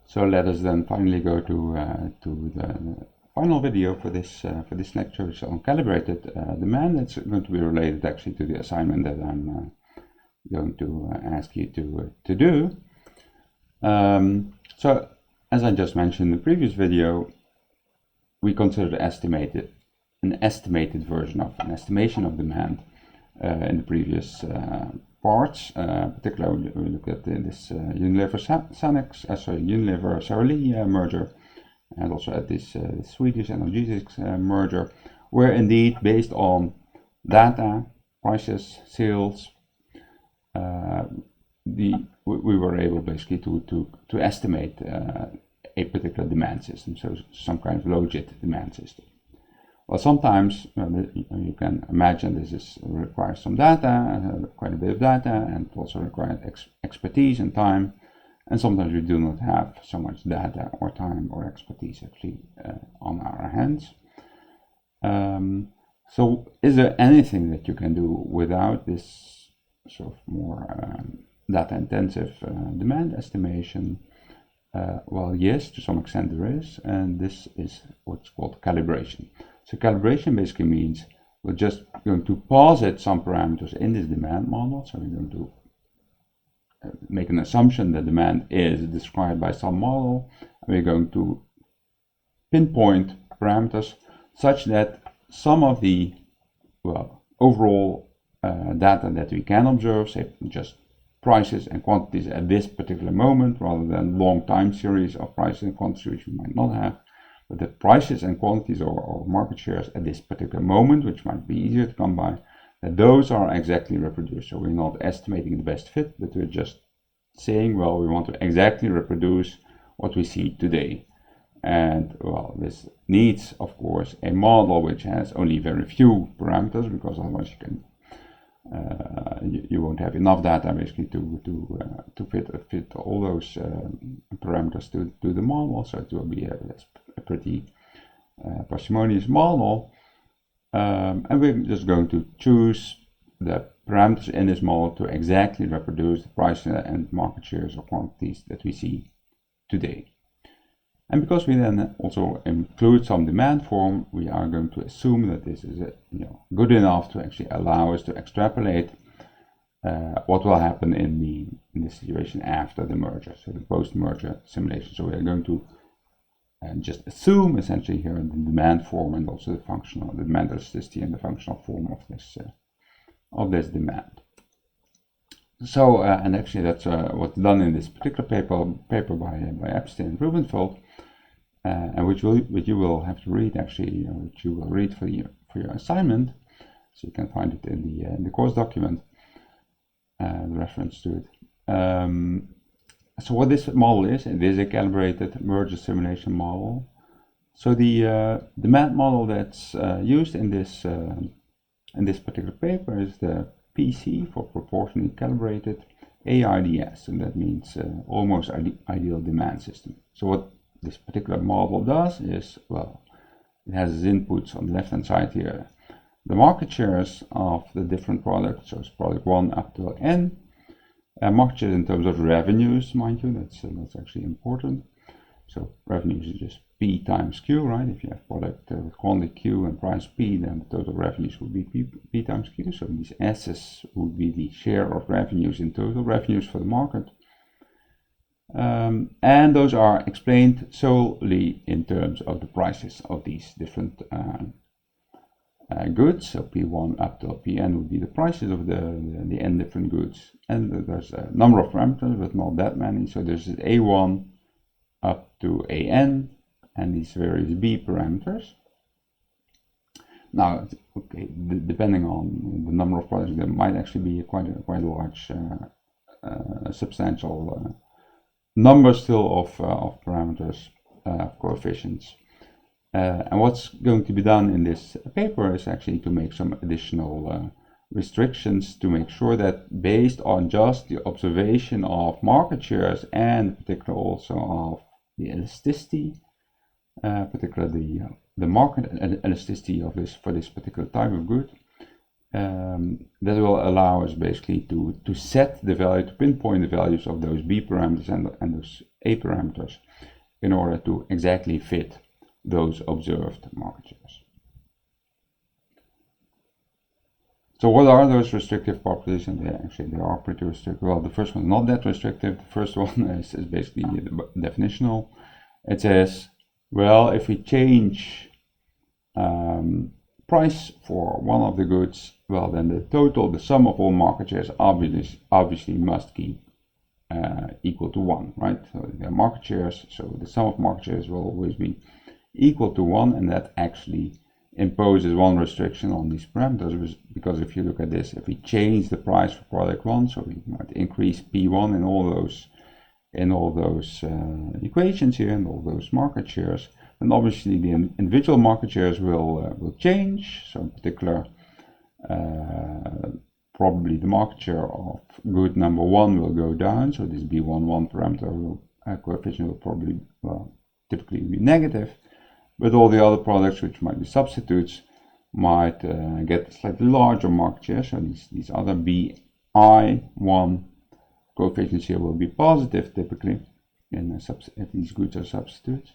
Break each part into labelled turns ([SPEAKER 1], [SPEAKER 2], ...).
[SPEAKER 1] So let us then finally go to the final video for this lecture, which is on calibrated demand. It's going to be related actually to the assignment that I'm going to ask you to do. So as I just mentioned in the previous video, we considered an estimated version of an estimation of demand in the previous parts. Particularly, we looked at this Unilever-Saroli merger, and also at this Swedish analgesics merger, where indeed, based on data, prices, sales, we were able basically to estimate a particular demand system, so some kind of logit demand system. Well, sometimes you can imagine this requires some data, quite a bit of data, and also requires expertise and time. And sometimes we do not have so much data or time or expertise actually on our hands. So is there anything that you can do without this sort of more data-intensive demand estimation? Well, yes, to some extent there is, and this is what's called calibration. So calibration basically means we're just going to posit some parameters in this demand model. So we're going to make an assumption that demand is described by some model, and we're going to pinpoint parameters such that some of the overall data that we can observe, say just prices and quantities at this particular moment, rather than long time series of prices and quantities which we might not have, but the prices and quantities or market shares at this particular moment, which might be easier to come by, that those are exactly reproduced. So we're not estimating the best fit, but we're just saying, well, we want to exactly reproduce what we see today. And well, this needs, of course, a model which has only very few parameters, because otherwise you won't have enough data basically to fit all those parameters to the model. So it will be a pretty parsimonious model. And we're just going to choose the parameters in this model to exactly reproduce the price and market shares or quantities that we see today. And because we then also include some demand form, we are going to assume that this is good enough to actually allow us to extrapolate what will happen in the situation after the merger, so the post-merger simulation. So we are going to just assume essentially here the demand form and also the functional demand elasticity and the functional form of this demand. So and actually that's what's done in this particular paper by Epstein and Rubenfeld, and which you will have to read actually, which you will read for your assignment. So you can find it in the course document, the reference to it. So what this model is, it is a calibrated merger simulation model. So the demand model that's used in this particular paper is the PC, for proportionally calibrated, AIDS, and that means almost ideal demand system. So what this particular model does is, well, it has its inputs on the left hand side here, the market shares of the different products, so it's product 1 up to N. Market share in terms of revenues, mind you, that's actually important. So revenues is just P times Q, right? If you have product with quantity Q and price P, then the total revenues would be P times Q. So these S's would be the share of revenues in total revenues for the market. And those are explained solely in terms of the prices of these different goods. So P1 up till Pn would be the prices of the n different goods. And there's a number of parameters, but not that many. So there's A1 up to An, and these various B parameters. Now, okay, depending on the number of products, there might actually be quite a large, substantial number still of parameters, coefficients. And what's going to be done in this paper is actually to make some additional restrictions to make sure that, based on just the observation of market shares and particularly also of the elasticity, particularly the market elasticity of this for this particular type of good, that will allow us basically to set the value, to pinpoint the values of those B parameters and those A parameters in order to exactly fit those observed market shares. So what are those restrictive properties? And they are pretty restrictive. Well, the first one is not that restrictive. The first one is basically definitional. It says, well, if we change price for one of the goods, well, then the sum of all market shares obviously must keep equal to 1, right? So they're market shares, so the sum of market shares will always be equal to 1, and that actually imposes one restriction on these parameters, because if you look at this, if we change the price for product 1, so we might increase P1 in all those equations here and all those market shares, then obviously the individual market shares will change. So in particular, probably the market share of good number 1 will go down, so this B11 parameter coefficient will probably, well, typically be negative, but all the other products, which might be substitutes, might get slightly larger market share, so these other BI1 coefficients here will be positive typically if these goods are substitutes,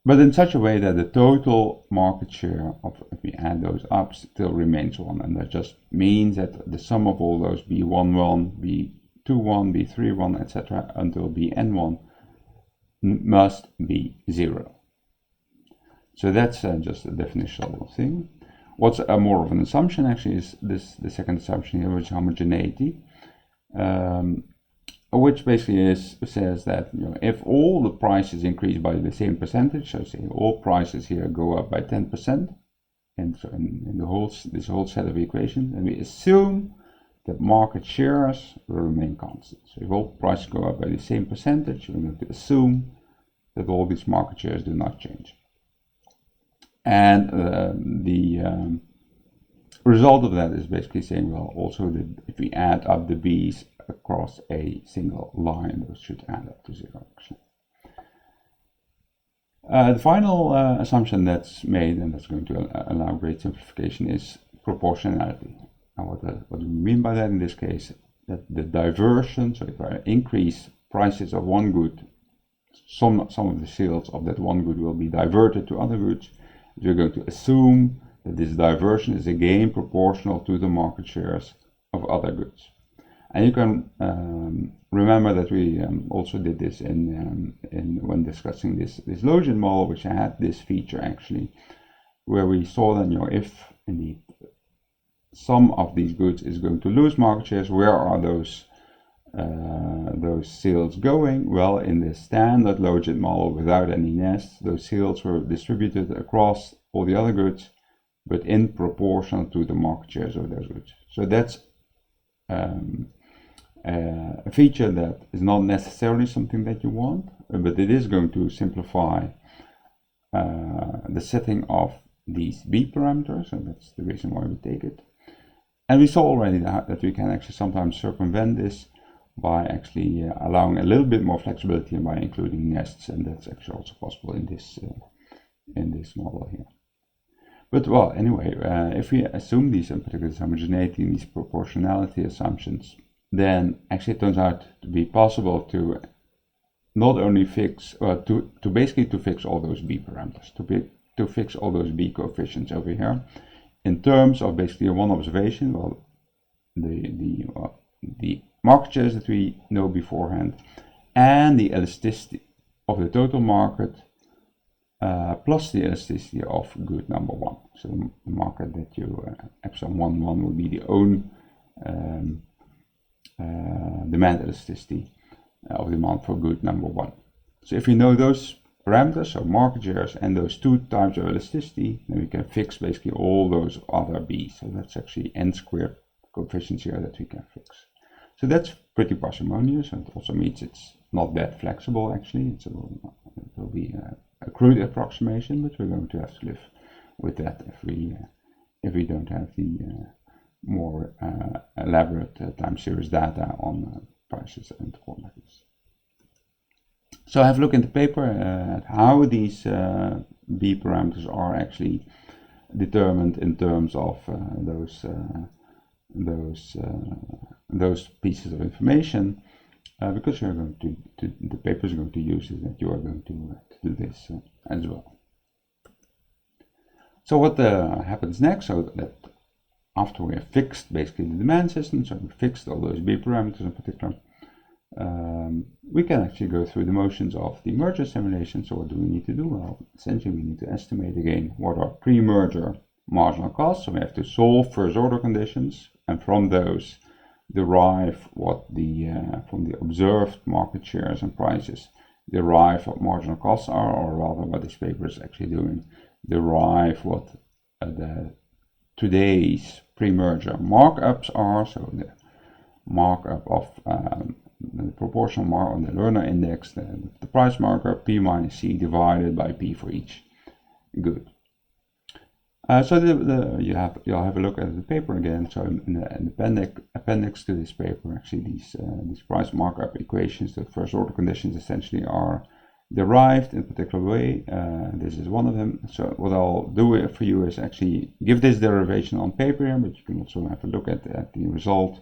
[SPEAKER 1] but in such a way that the total market share of, if we add those up, still remains 1, and that just means that the sum of all those B11, B21, B31, etc. until Bn1 must be 0. So that's just a definitional thing. What's more of an assumption actually is the second assumption here, which is homogeneity, which basically says that, you know, if all the prices increase by the same percentage, so say all prices here go up by 10%, and so in this whole set of equations, and we assume that market shares will remain constant. So if all prices go up by the same percentage, we're going to assume that all these market shares do not change. And the result of that is basically saying, well, also that if we add up the B's across a single line, those should add up to 0 actually. The final assumption that's made, and that's going to allow great simplification, is proportionality. And what do we mean by that in this case? That the diversion, so if I increase prices of one good, some of the sales of that one good will be diverted to other goods. We're going to assume that this diversion is again proportional to the market shares of other goods. And you can remember that we also did this when discussing this Login model, which had this feature actually, where we saw that, you know, if indeed some of these goods is going to lose market shares, where are those sales going? Well, in the standard Login model without any nests, those sales were distributed across all the other goods, but in proportion to the market shares of those goods. So that's a feature that is not necessarily something that you want, but it is going to simplify the setting of these B parameters, and that's the reason why we take it. And we saw already that we can actually sometimes circumvent this by actually allowing a little bit more flexibility by including nests, and that's actually also possible in this model here. But well, anyway, if we assume these, in particular, homogeneity and these proportionality assumptions, then actually it turns out to be possible to not only fix, to fix all those B parameters, to fix all those B coefficients over here, in terms of basically one observation. Well, the market shares that we know beforehand, and the elasticity of the total market, plus the elasticity of good number 1. So the market that you epsilon 1 will be the own demand elasticity of demand for good number 1. So if we know those parameters, so market shares and those two types of elasticity, then we can fix basically all those other B's. So that's actually n squared coefficients here that we can fix. So that's pretty parsimonious, and it also means it's not that flexible actually. It will be a crude approximation, but we're going to have to live with that if we don't have the more elaborate time series data on prices and quantities. So have a look in the paper at how these B parameters are actually determined in terms of those pieces of information. because you're going to the paper is going to use it, that you are going to do this as well. So what happens next? So that after we have fixed basically the demand system, so we fixed all those B parameters in particular, we can actually go through the motions of the merger simulation. So what do we need to do? Well, essentially we need to estimate again what are pre-merger marginal costs. So we have to solve first order conditions, and from those derive what the from the observed market shares and prices, derive what marginal costs are, or rather what this paper is actually doing, derive what the today's pre-merger markups are. So the markup of the proportional mark on the learner index, the price markup P minus C divided by P for each good. So you'll have a look at the paper again. So in the appendix to this paper, actually these price markup equations, the first order conditions, essentially are derived in a particular way. This is one of them. So what I'll do for you is actually give this derivation on paper here, but you can also have a look at the result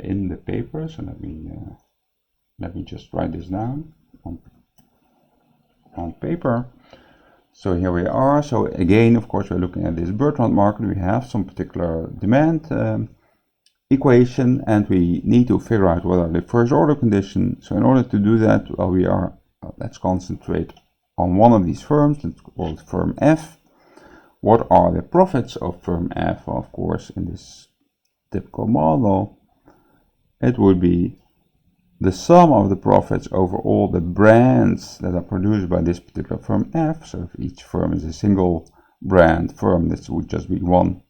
[SPEAKER 1] in the paper. So let me just write this down on paper. So here we are. So again, of course, we're looking at this Bertrand market. We have some particular demand equation, and we need to figure out what are the first order conditions. So in order to do that, well, let's concentrate on one of these firms. Let's call it firm F. What are the profits of firm F? Well, of course, in this typical model, it would be the sum of the profits over all the brands that are produced by this particular firm F. So if each firm is a single brand firm, this would just be one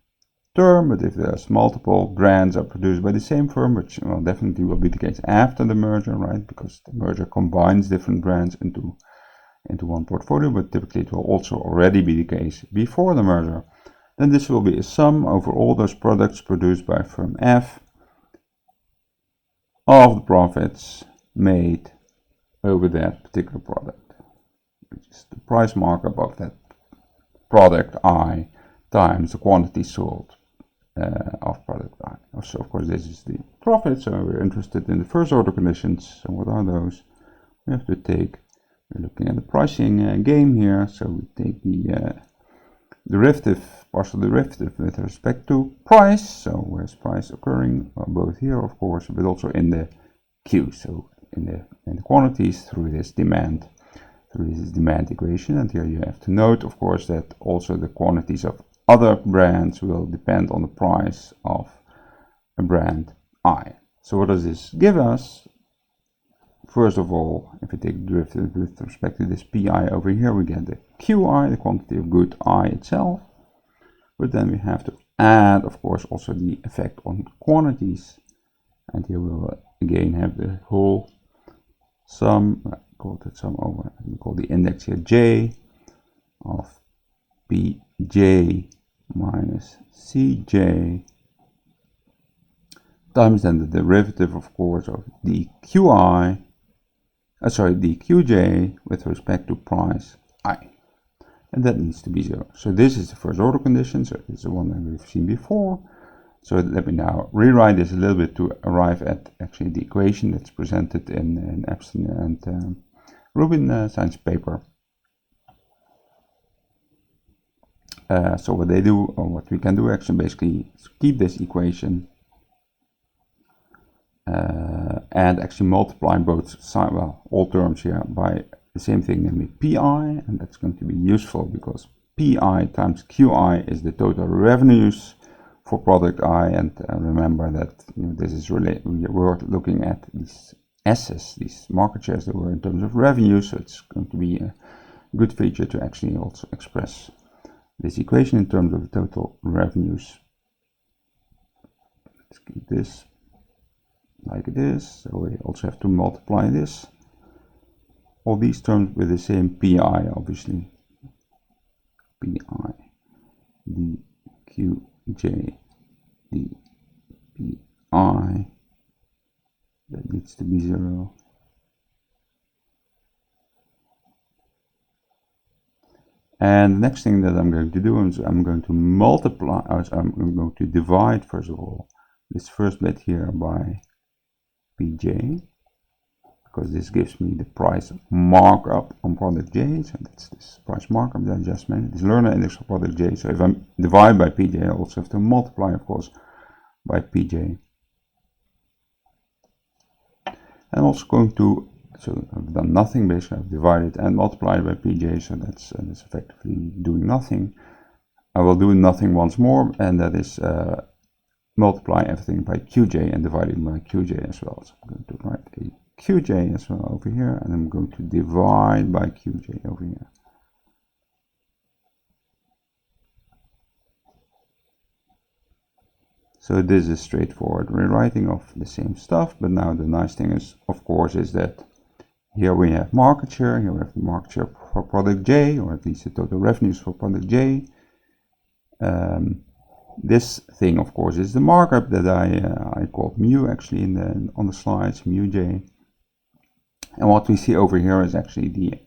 [SPEAKER 1] term. But if there's multiple brands are produced by the same firm, which definitely will be the case after the merger, right? Because the merger combines different brands into one portfolio, but typically it will also already be the case before the merger. Then this will be a sum over all those products produced by firm F of the profits made over that particular product, which is the price markup of that product I times the quantity sold of product I. So of course this is the profit, so we're interested in the first order conditions. So what are those? We have to take, we're looking at the pricing game here, so we take the partial derivative with respect to price. So where's price occurring? Well, both here, of course, but also in the Q. So in the quantities through this demand equation. And here you have to note, of course, that also the quantities of other brands will depend on the price of a brand I. So what does this give us? First of all, if we take the derivative with respect to this PI over here, we get the QI, the quantity of good I itself. But then we have to add, of course, also the effect on quantities. And here we will again have the whole sum, call it sum over, we call the index here J, of PJ minus CJ, times then the derivative, of course, of the QI, the QJ with respect to price I. And that needs to be 0. So this is the first order condition, so this is the one that we've seen before. So let me now rewrite this a little bit to arrive at actually the equation that's presented in Epstein and Rubinstein's paper. So what they do, or what we can do actually, basically is keep this equation and actually multiply both sides, well, all terms here by the same thing, namely PI, and that's going to be useful because PI times QI is the total revenues for product I, and remember that this is related. We're looking at these S's, these market shares that were in terms of revenue, so it's going to be a good feature to actually also express this equation in terms of the total revenues. Let's keep this like it is. So we also have to multiply this, all these terms with the same PI, obviously. PI, DQJ, DPI, that needs to be 0. And the next thing that I'm going to do is I'm going to multiply, I'm going to divide, first of all, this first bit here by PJ. because this gives me the price markup on product J. So that's this price markup that I just mentioned, this learner index for product J. So if I divide by PJ, I also have to multiply, of course, by PJ. I'm also going to, so I've done nothing basically, I've divided and multiplied by PJ, so that's effectively doing nothing. I will do nothing once more, and that is multiply everything by QJ and dividing by QJ as well. So I'm going to write a QJ as well over here, and I'm going to divide by QJ over here. So this is straightforward rewriting of the same stuff, but now the nice thing is, of course, is that here we have market share, here we have the market share for product J, or at least the total revenues for product J. This thing, of course, is the markup that I called mu actually on the slides, mu J. And what we see over here is actually the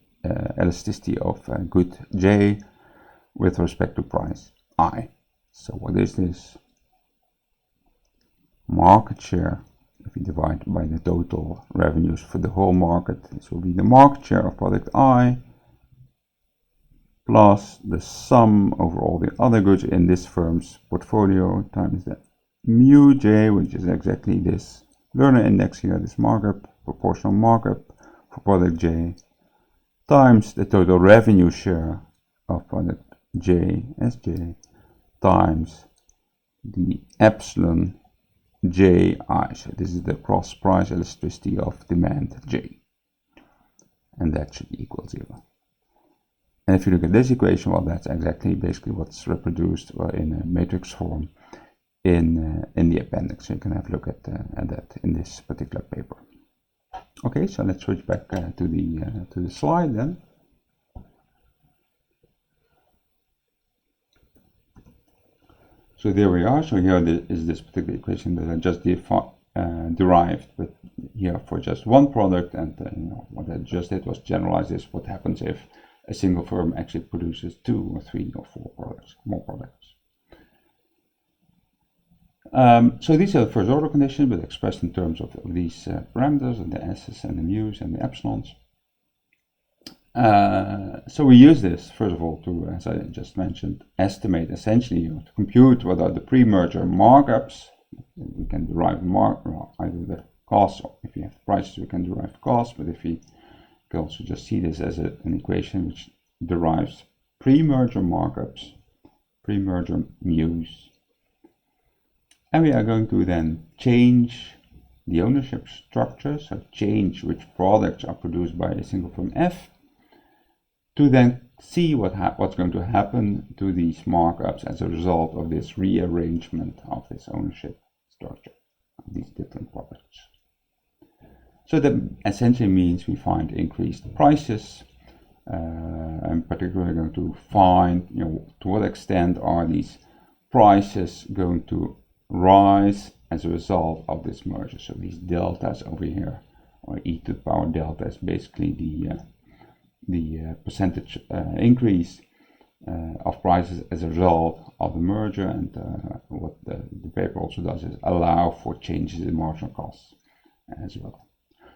[SPEAKER 1] elasticity of good J with respect to price I. So what is this? Market share, if we divide by the total revenues for the whole market, this will be the market share of product I plus the sum over all the other goods in this firm's portfolio times the mu J, which is exactly this learner index here, this markup, proportional markup for product J, times the total revenue share of product J, Sj, times the epsilon Ji. So this is the cross price elasticity of demand J, and that should equal 0. And if you look at this equation, well, that's exactly basically what's reproduced in a matrix form in the appendix. So you can have a look at that in this particular paper. Okay, so let's switch back to the slide then. So there we are. So here is this particular equation that I just derived, but here for just one product. And you know, what I just did was generalize this. What happens if a single firm actually produces 2 or 3 or 4 products, more products? So these are the first order conditions, but expressed in terms of these parameters, and the S's and the mu's and the epsilons. So we use this, first of all, to, as I just mentioned, estimate essentially, to compute what are the pre-merger markups. We can derive either the costs, or if you have prices, we can derive costs, but if we can also just see this as an equation which derives pre-merger markups, pre-merger mu's. And we are going to then change the ownership structure, so change which products are produced by a single firm F, to then see what's going to happen to these markups as a result of this rearrangement of this ownership structure of these different products. So that essentially means we find increased prices. I'm particularly going to find, you know, to what extent are these prices going to rise as a result of this merger. So these deltas over here, or e to the power delta, is basically the percentage increase of prices as a result of the merger. And what the paper also does is allow for changes in marginal costs as well.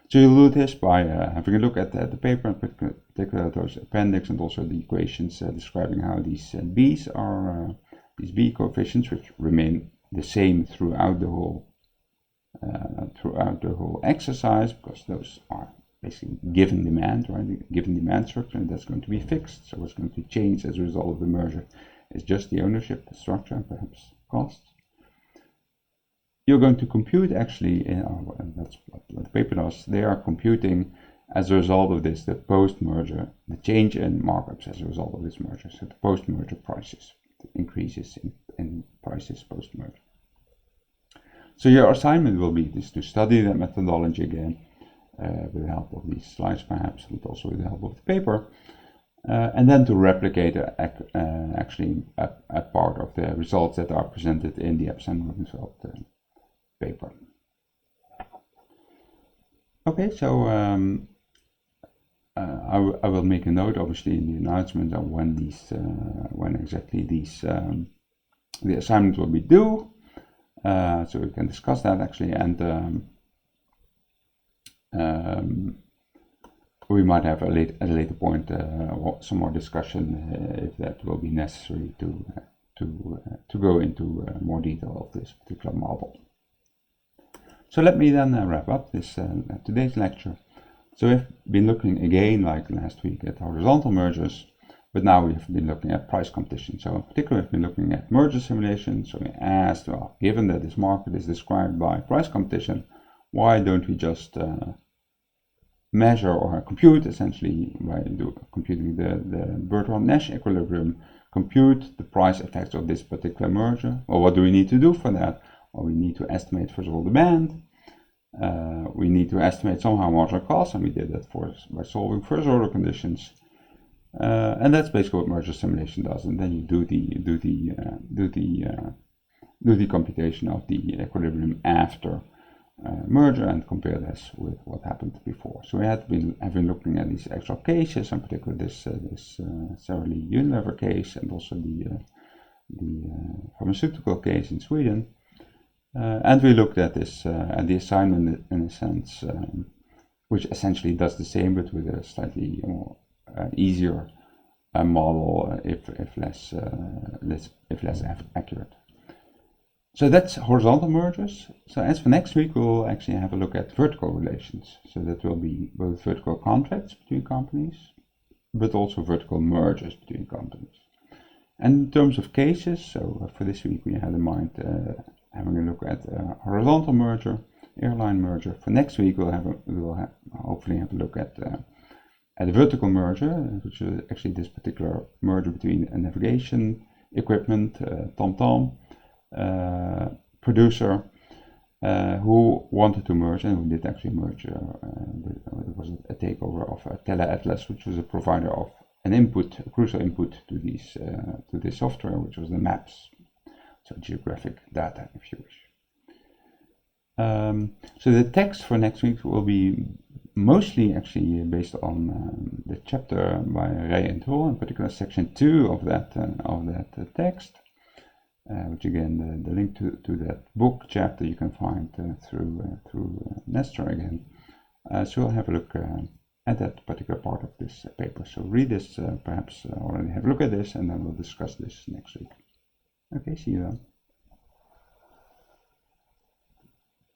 [SPEAKER 1] So you'll do this by having a look at the paper, in particular those appendix, and also the equations describing how these B's are, these B coefficients, which remain the same throughout the whole exercise, because those are basically given demand, right? Given demand structure, and that's going to be fixed. So what's going to change as a result of the merger is just the ownership structure and perhaps costs. You're going to compute actually, and that's what the paper does, they are computing as a result of this, the post-merger, the change in markups as a result of this merger. So the post-merger prices, the increases in prices post-merger. So your assignment will be this, to study that methodology again, with the help of these slides perhaps, but also with the help of the paper, and then to replicate actually a part of the results that are presented in the assignment result paper. Okay, so I will make a note, obviously, in the announcement of when these, when exactly these, the assignment will be due, so we can discuss that actually, and we might have at a later point some more discussion if that will be necessary to go into more detail of this particular model. So let me then wrap up this today's lecture. So we've been looking again, like last week, at horizontal mergers, but now we've been looking at price competition. So in particular, we've been looking at merger simulation. So we asked, well, given that this market is described by price competition, why don't we just measure or compute, essentially by computing the Bertrand-Nash equilibrium, compute the price effects of this particular merger? Well, what do we need to do for that? Well, we need to estimate, first of all, demand. We need to estimate somehow marginal cost, and we did that by solving first order conditions. And that's basically what merger simulation does. And then you do the computation of the equilibrium after merger and compare this with what happened before. So we have been looking at these actual cases, in particular this Sarah-Lee Unilever case, and also the pharmaceutical case in Sweden. And we looked at this and the assignment in a sense, which essentially does the same, but with a slightly more easier model, if less accurate. So that's horizontal mergers. So as for next week, we'll actually have a look at vertical relations. So that will be both vertical contracts between companies, but also vertical mergers between companies. And in terms of cases, so for this week we had in mind having a look at horizontal merger, airline merger. For next week, we'll hopefully have a look at a vertical merger, which is actually this particular merger between a navigation equipment, TomTom, producer, who wanted to merge, and who did actually merge. It was a takeover of TeleAtlas, which was a provider of an input, a crucial input to this software, which was the maps. So geographic data, if you wish. So the text for next week will be mostly actually based on the chapter by Ray and Hull, in particular section 2 of that text, which again the link to that book chapter you can find through Nestor again. So we'll have a look at that particular part of this paper. So read this, perhaps already have a look at this, and then we'll discuss this next week. Okay, see you then.